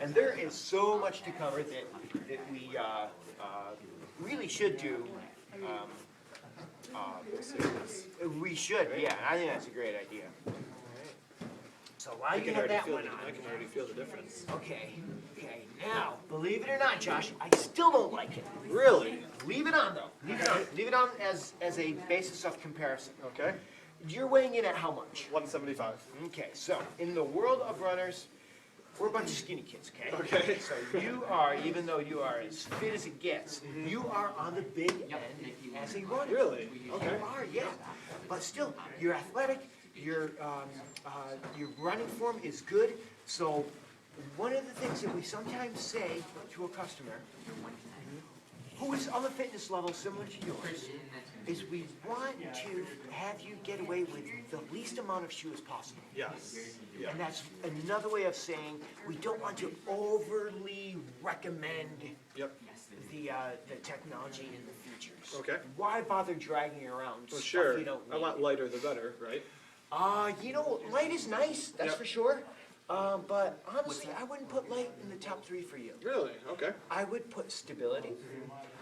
And there is so much to cover that we really should do. We should, yeah, I think that's a great idea. So while you have that one on. I can already feel the difference. Okay, now, believe it or not, Josh, I still don't like it. Really? Leave it on though, leave it on as a basis of comparison. Okay. You're weighing in at how much? 175. Okay, so in the world of runners, we're a bunch of skinny kids, okay? Okay. So you are, even though you are as fit as it gets, you are on the big end as a runner. Really? Okay. You are, yeah. But still, you're athletic, your running form is good. So one of the things that we sometimes say to a customer who is on a fitness level similar to yours is we want to have you get away with the least amount of shoe as possible. Yes. Yeah. And that's another way of saying we don't want to overly recommend Yep. the technology and the features. Okay. Why bother dragging around Well, stuff sure. you don't need? I want lighter the better, right? Light is nice, that's Yep. for sure. But honestly, I wouldn't put light in the top three for you. Really? Okay. I would put stability.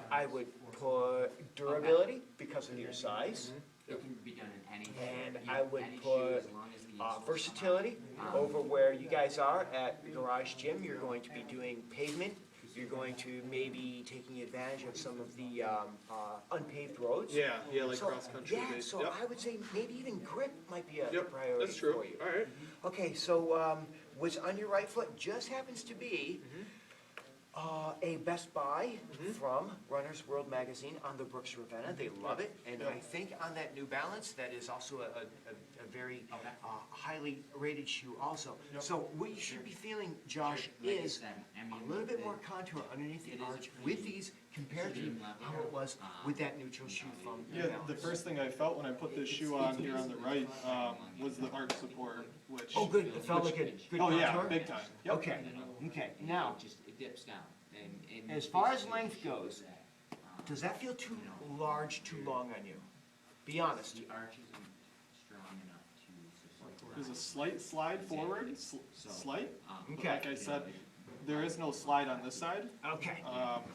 I would put durability because of your size. It can be done in any. And I would put versatility over where you guys are at the garage gym. You're going to be doing pavement. You're going to maybe taking advantage of some of the unpaved roads. Yeah, like So, cross country. yeah, so Yep. I would say maybe even grip might be a Yep, priority that's true. for you. All right. Okay, so what's on your right foot just happens to be a Best Buy from Runner's World magazine on the Brooks Ravenna. They love it, and I think on that New Balance, that is also a very highly rated shoe also. So what you should be feeling, Josh, is a little bit more contour underneath the arch with these compared to how it was with that neutral shoe from New Yeah, Balance. the first thing I felt when I put this shoe on here on the right was the arch support, which. Oh, good, it felt like a good Oh, contour? yeah, big time. Yep. Okay, now, It dips down. And as far as length goes, does that feel too large, too long on you? Be honest. the arch isn't strong enough to support. There's a slight slide forward, slight. Okay. Like I said, there is no slide on this side. Okay.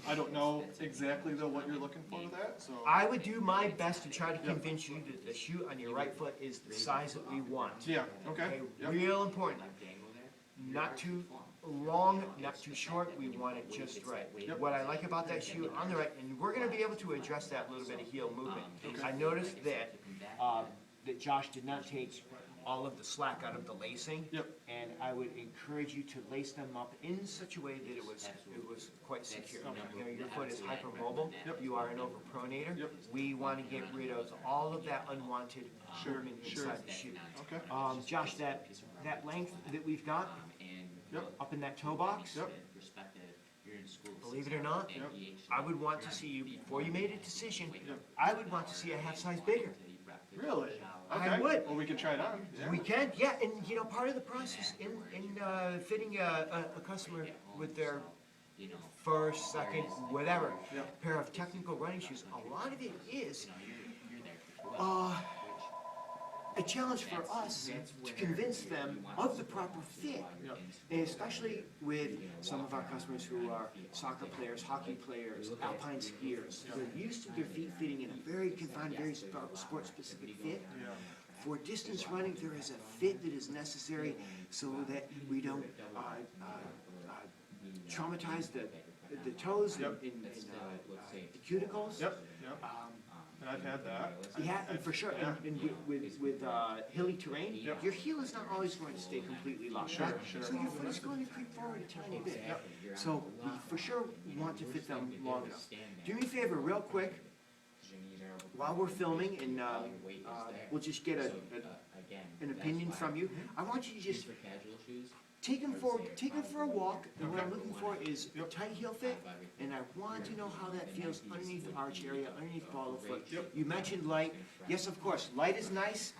I don't know exactly though what you're looking for with that, so. I would do my best to try to convince you that the shoe on your right foot is the size that we want. Yeah, okay. Okay, Yep. real important. Not too long, not too short, we want it just right. What I like about that shoe on the right, and we're gonna be able to address that little bit of heel movement. I noticed that, that Josh did not take all of the slack out of the lacing. Yep. And I would encourage you to lace them up in such a way that it was quite secure. You know, your foot is hypermobile. You are an overpronator. Yep. We want to get rid of all of that unwanted movement inside the shoe. Okay. Josh, that length that we've got up in that toe box, believe it or not, I would want to see you, before you made a decision, I would want to see a half size bigger. Really? I Okay. would. Well, we can try it on. Yeah. We can, yeah, and you know, part of the process in fitting a customer with their first, second, whatever pair of technical running shoes, a lot of it is a challenge for us to convince them of the proper fit. And especially with some of our customers who are soccer players, hockey players, alpine skiers. They're used to their feet fitting in a very confined, very sport-specific fit. For distance running, there is a fit that is necessary so that we don't traumatize the toes and the cuticles. Yep, yep. And I've had that. Yeah, and for sure, and with hilly terrain, your heel is not always going to stay completely locked, right? sure. So your foot is going to creep forward a tiny bit. So we for sure want to fit them long enough. Do me a favor, real quick, while we're filming, and we'll just get an opinion from you. I want you to just take them for a walk, and what I'm looking for is tight heel fit, and I want to know how that feels underneath the arch area, underneath the ball of the foot. You mentioned light. Yes, of course, light is nice,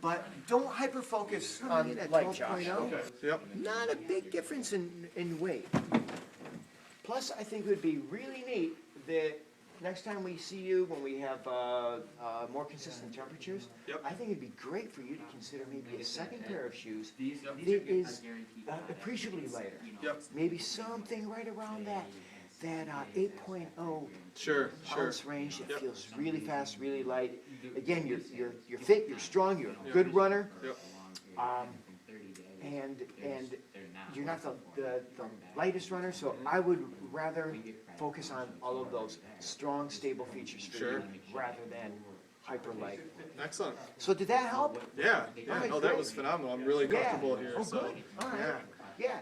but don't hyper-focus on light, Josh. Okay. Yep. Not a big difference in weight. Plus, I think it would be really neat that next time we see you, when we have, more consistent temperatures, Yep. I think it'd be great for you to consider maybe a second pair of shoes These that are good, is guaranteed appreciably lighter. Yep. Maybe something right around that 8.0 Sure, sure. ounce range that Yep. feels really fast, really light. Again, you're fit, you're strong, you're a good runner. Yep. And you're not the lightest runner, so I would rather focus on all of those strong, stable features for Sure. you rather than hyper light. Excellent. So did that help? Yeah, yeah, Alright, no, that great. was phenomenal. I'm really Yeah. comfortable here, Oh, so. good. All right. Yeah. Yeah.